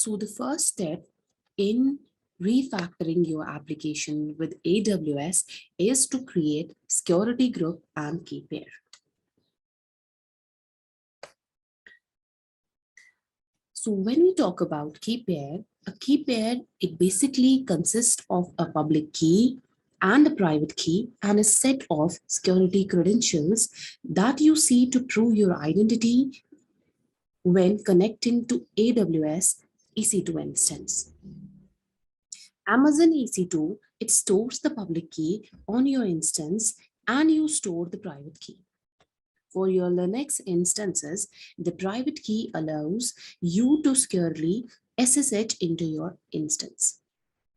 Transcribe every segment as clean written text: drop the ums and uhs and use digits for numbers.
So the first step in refactoring your application with AWS is to create security group and key pair. So when we talk about key pair, a key pair, it basically consists of a public key and a private key and a set of security credentials that you see to prove your identity when connecting to AWS EC2 instance. Amazon EC2, it stores the public key on your instance and you store the private key. For your Linux instances, the private key allows you to securely SSH into your instance.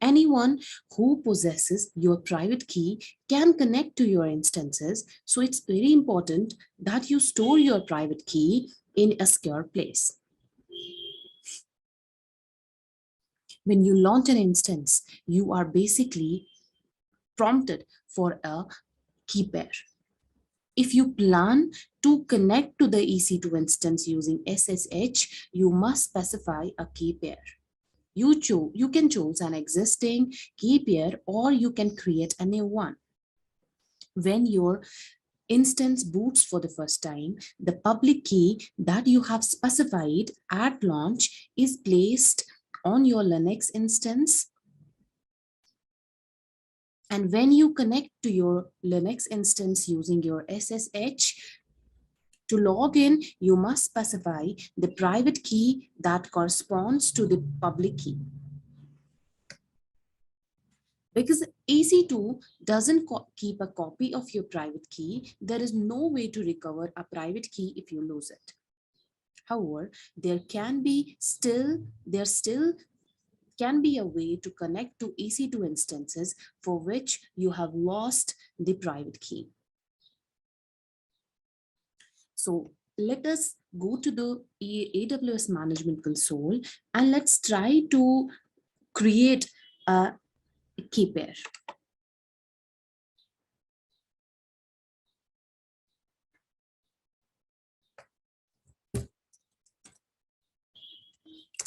Anyone who possesses your private key can connect to your instances, so it's very important that you store your private key in a secure place. When you launch an instance, you are basically prompted for a key pair. If you plan to connect to the EC2 instance using SSH, you must specify a key pair. You can choose an existing key pair or you can create a new one. When your instance boots for the first time, the public key that you have specified at launch is placed on your Linux instance. And when you connect to your Linux instance using your SSH, to log in, you must specify the private key that corresponds to the public key. Because EC2 doesn't keep a copy of your private key, there is no way to recover a private key if you lose it. However, there still can be a way to connect to EC2 instances for which you have lost the private key. So let us go to the AWS Management Console and let's try to create a key pair.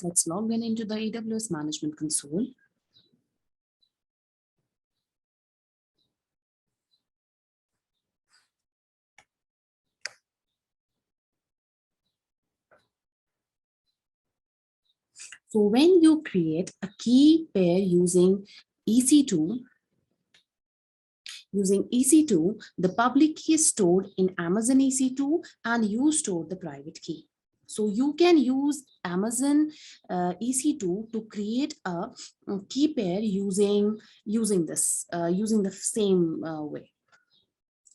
Let's log in into the AWS Management Console. So when you create a key pair using EC2, the public key is stored in Amazon EC2 and you store the private key. So you can use Amazon EC2 to create a key pair using the same way.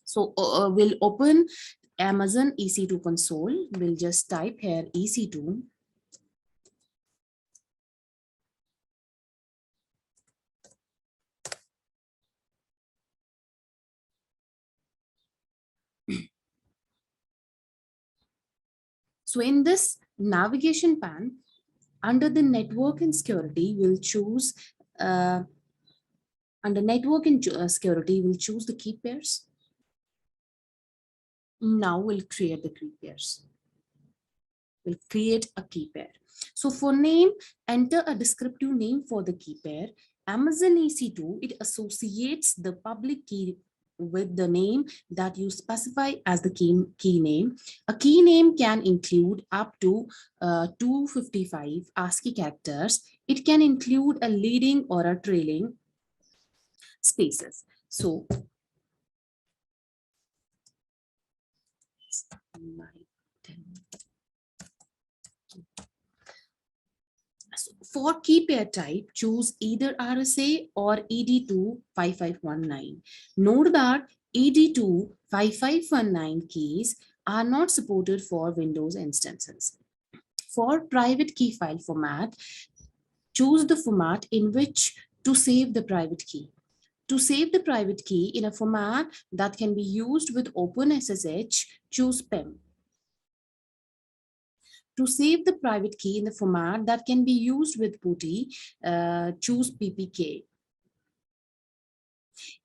So we'll open Amazon EC2 console. We'll just type here EC2. So in this navigation pane, under the network and security, we'll choose under network and security, we'll choose the key pairs. Now we'll create the key pairs. We'll create a key pair. So for name, enter a descriptive name for the key pair. Amazon EC2, it associates the public key with the name that you specify as the key name. A key name can include up to 255 ASCII characters. It can include a leading or a trailing spaces. So for key pair type, choose either RSA or ED25519. Note that ED25519 keys are not supported for Windows instances. For private key file format, choose the format in which to save the private key. To save the private key in a format that can be used with OpenSSH, choose PEM. To save the private key in the format that can be used with PuTTY, choose PPK.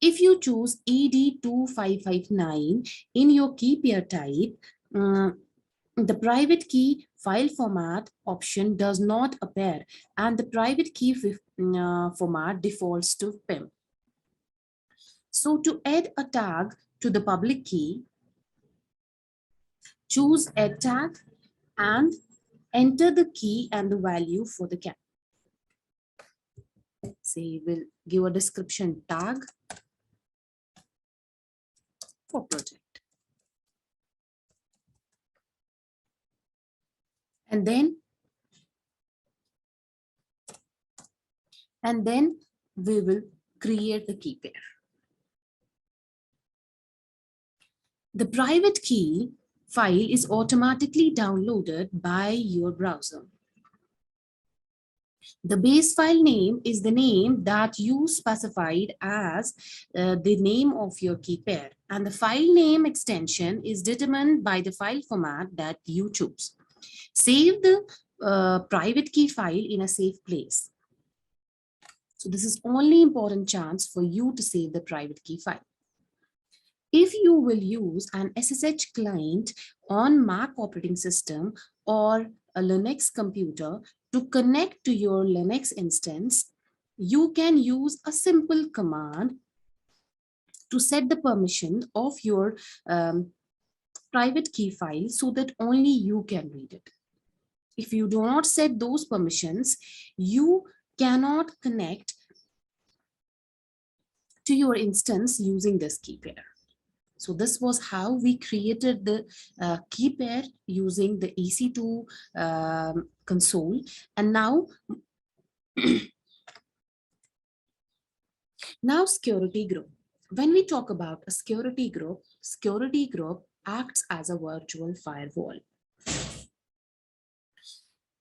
If you choose ED2559 in your key pair type, the private key file format option does not appear and the private key format defaults to PIM. So to add a tag to the public key, choose add tag and enter the key and the value for the cat. Say we'll give a description tag for project. And then we will create the key pair. The private key file is automatically downloaded by your browser. The base file name is the name that you specified as the name of your key pair, and the file name extension is determined by the file format that you choose. Save the private key file in a safe place. So this is only important chance for you to save the private key file. If you will use an SSH client on Mac operating system or a Linux computer to connect to your Linux instance, you can use a simple command to set the permission of your private key file so that only you can read it. If you do not set those permissions, you cannot connect to your instance using this key pair. So this was how we created the key pair using the EC2 console. And now, now security group. When we talk about a security group acts as a virtual firewall,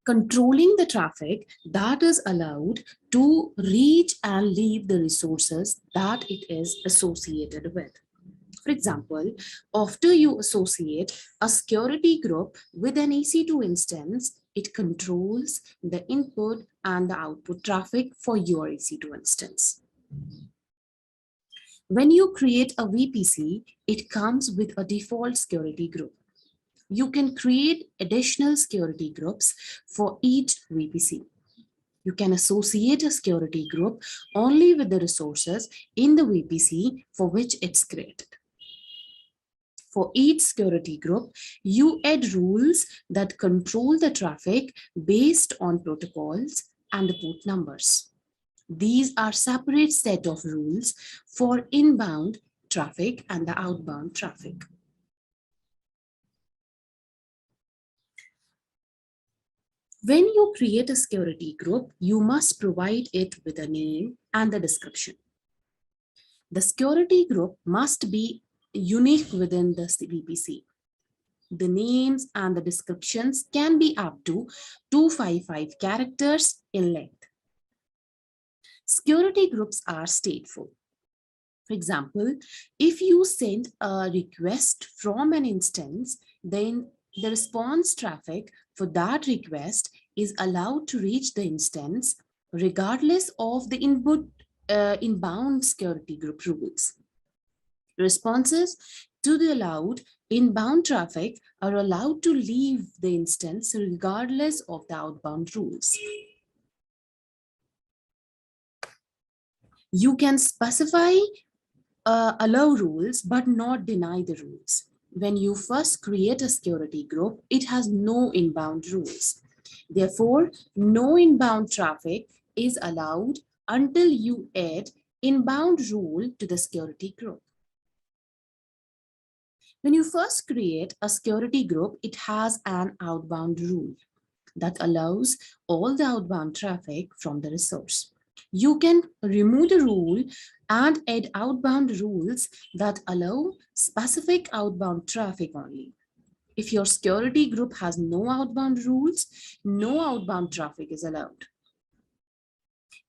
controlling the traffic that is allowed to reach and leave the resources that it is associated with. For example, after you associate a security group with an EC2 instance, it controls the input and the output traffic for your EC2 instance. When you create a VPC, it comes with a default security group. You can create additional security groups for each VPC. You can associate a security group only with the resources in the VPC for which it's created. For each security group, you add rules that control the traffic based on protocols and the port numbers. These are separate set of rules for inbound traffic and the outbound traffic. When you create a security group, you must provide it with a name and a description. The security group must be unique within the VPC. The names and the descriptions can be up to 255 characters in length. Security groups are stateful. For example, if you send a request from an instance, then the response traffic for that request is allowed to reach the instance regardless of the inbound security group rules. Responses to the allowed inbound traffic are allowed to leave the instance regardless of the outbound rules. You can specify allow rules but not deny the rules. When you first create a security group, it has no inbound rules. Therefore, no inbound traffic is allowed until you add inbound rule to the security group. When you first create a security group, it has an outbound rule that allows all the outbound traffic from the resource. You can remove the rule and add outbound rules that allow specific outbound traffic only. If your security group has no outbound rules, no outbound traffic is allowed.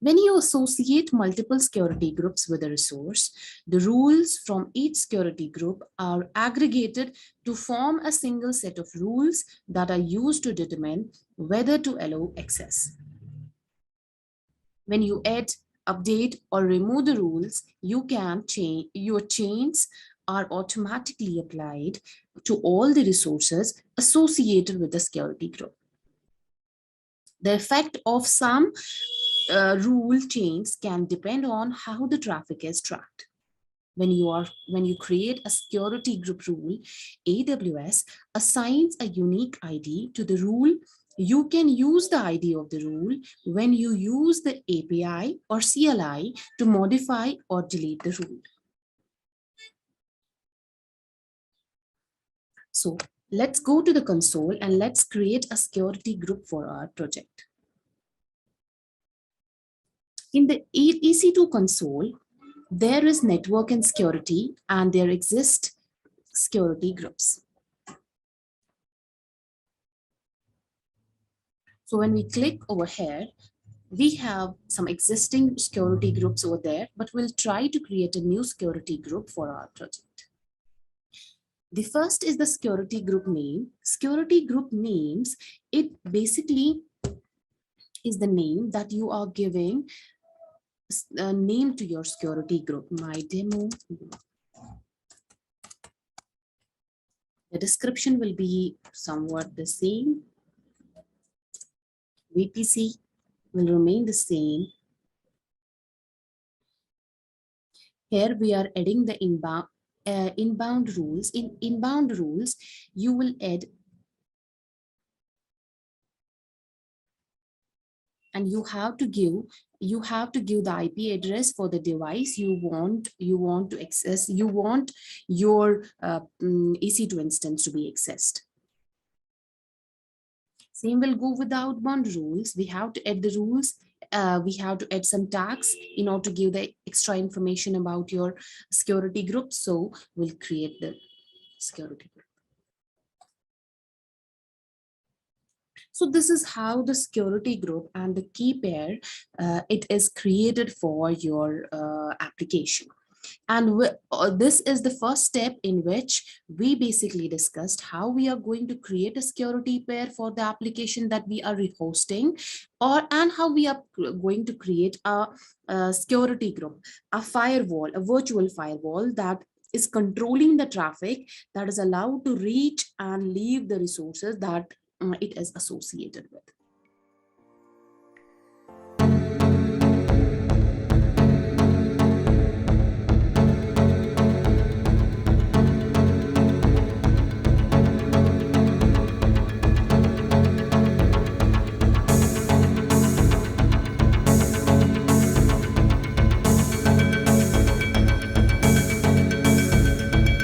When you associate multiple security groups with a resource, the rules from each security group are aggregated to form a single set of rules that are used to determine whether to allow access. When you add, update, or remove the rules, you can change your chains are automatically applied to all the resources associated with the security group. The effect of some rule change can depend on how the traffic is tracked. When you create a security group rule, AWS assigns a unique ID to the rule. You can use the ID of the rule when you use the API or CLI to modify or delete the rule. So let's go to the console and let's create a security group for our project. In the EC2 console, there is network and security, and there exist security groups. So when we click over here, we have some existing security groups over there, but we'll try to create a new security group for our project. The first is the security group name. Security group names, it basically is the name that you are giving a name to your security group. My demo. The description will be somewhat the same. VPC will remain the same. Here we are adding the inbound rules. In inbound rules, you will add, and you have to give the IP address for the device you want to access. You want your EC2 instance to be accessed. Same will go with the outbound rules. We have to add the rules. We have to add some tags in order to give the extra information about your security group. So we'll create the security group. So this is how the security group and the key pair, it is created for your application. And this is the first step in which we basically discussed how we are going to create a security pair for the application that we are rehosting, and how we are going to create a security group, a firewall, a virtual firewall that is controlling the traffic, that is allowed to reach and leave the resources that it is associated with.